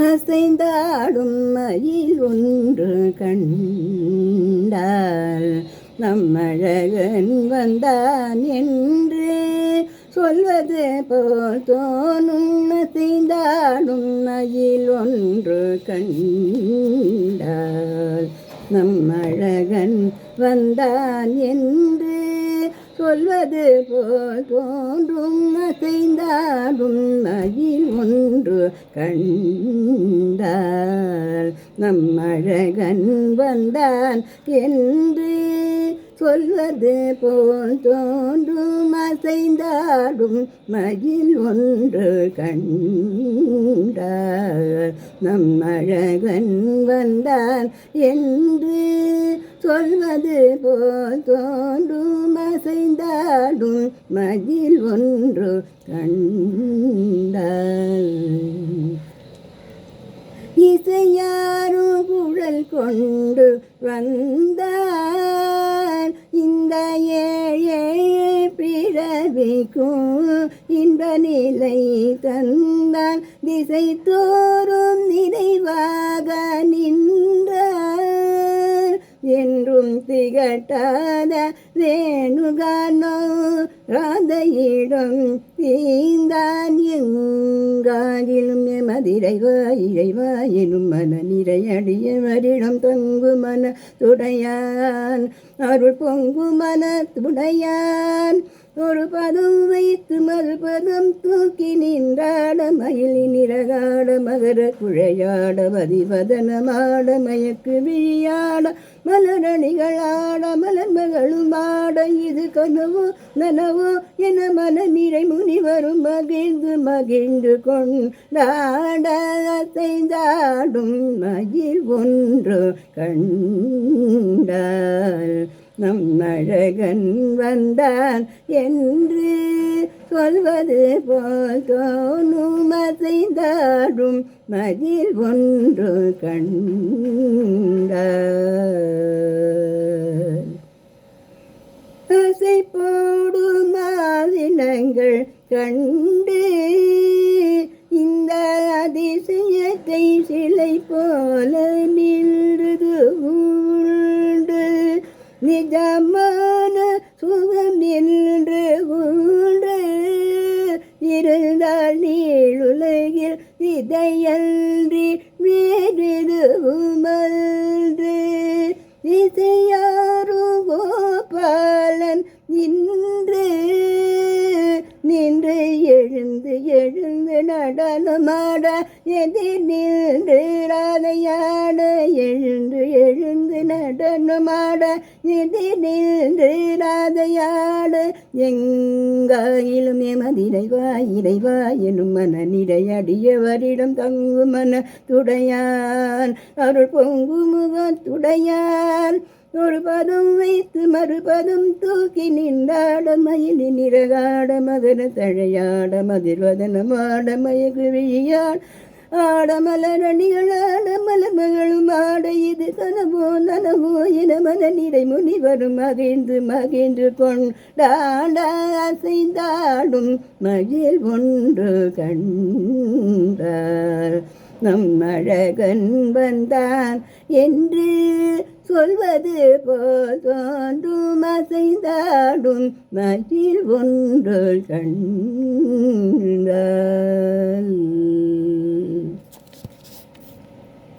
அசைந்தாடும் மயில் ஒன்று கண்டால் நம்மழகன் வந்தான் என்று சொல்வது போல் தோணும். அசைந்தாடும் மயில் ஒன்று கண்டால் நம்மழகன் வந்தான் என்று சொல்வது போல் தோன்றும். அசைந்தாடும் மயில் ஒன்று கண்டால் நம்மழகன் வந்தான் என்று சொல்வது போல் தோன்றும். அசைந்தாடும் மயில் ஒன்று கண்டால் நம்மழகன் வந்தான் என்று சொல்வது போல் தோன்றும். அசைந்தாடும் மயில் ஒன்று கண்டால் இசையாரும் குழல் கொண்டு வந்தார். இந்த ஏழே பிறவிக்கும் இன்ப நிலை தந்தான். திசை தோறும் நிறைவாக நின்றார். என்றும் திகட்டாத வேணுகானோ ராதையிடம் தீந்தான். எங்காகிலும் எமதிரைவா இறைவா எனும் மன நிறையடியவரிடம் தங்கு மன துடையான். அருள் பொங்கு மன துடையான். ஒரு பதம் வைத்து மறுபதம் தூக்கி நின்றாட மயிலி நிறகாட மகர குழையாட மதிவதனமாட மயக்கு விழியாட மலரணிகளாட மலர்மகளும் ஆட. இது கனவோ நனவோ என மன நிறை முனிவரும் மகிழ்ந்து மகிழ்ந்து கொண்டாட. அசைந்தாடும் மயில் ஒன்று கண்டால் நம்மழகன் வந்தான் என்று சொல்வது போல் தோணும். அசைந்தாடும் மயில் ஒன்று கண்டால் அசை போடும் ஆதினங்கள் கண்டு இந்த அதிசயத்தை சிலை போல நின்றது உண்டு. நிஜமான சுகம் என்று உண்டு இருந்தால் நீளுலகில் இதையன்றி வேறெதுவுமன்று. இசையாரு கோபாலன் இன்று நின்று எழுந்து எழுந்து நடனமாட எதிர் நின்று ராதையாட. எழுந்து எழுந்து நடனமாட எதிர் நின்று ராதையாட. எங்காயிலும் எமதிரைவா இறைவா எனும் மன நிறையடியவரிடம் தங்கு மன துடையான். அருள் பொங்கு முக துடையான். ஒரு பதம் வைத்து மறுபதம் தூக்கி நின்றாட மயிலி நிறகாட மகர தழையாட மதிர்வதனமாட மயகு விழியாட ஆட மலரணிகளாட மலர்மகளும் ஆட. இது கனவோ நனவோ என மன நிறை முனிவரும் மகிழ்ந்து மகிழ்ந்து கொண்டாட. அசைந்தாடும் மயில் ஒன்று கண்டார் நம்மழகன் வந்தான் என்று சொல்வது போல் தோன்றும். அசைந்தாடும் மயில் ஒன்று கண்டால்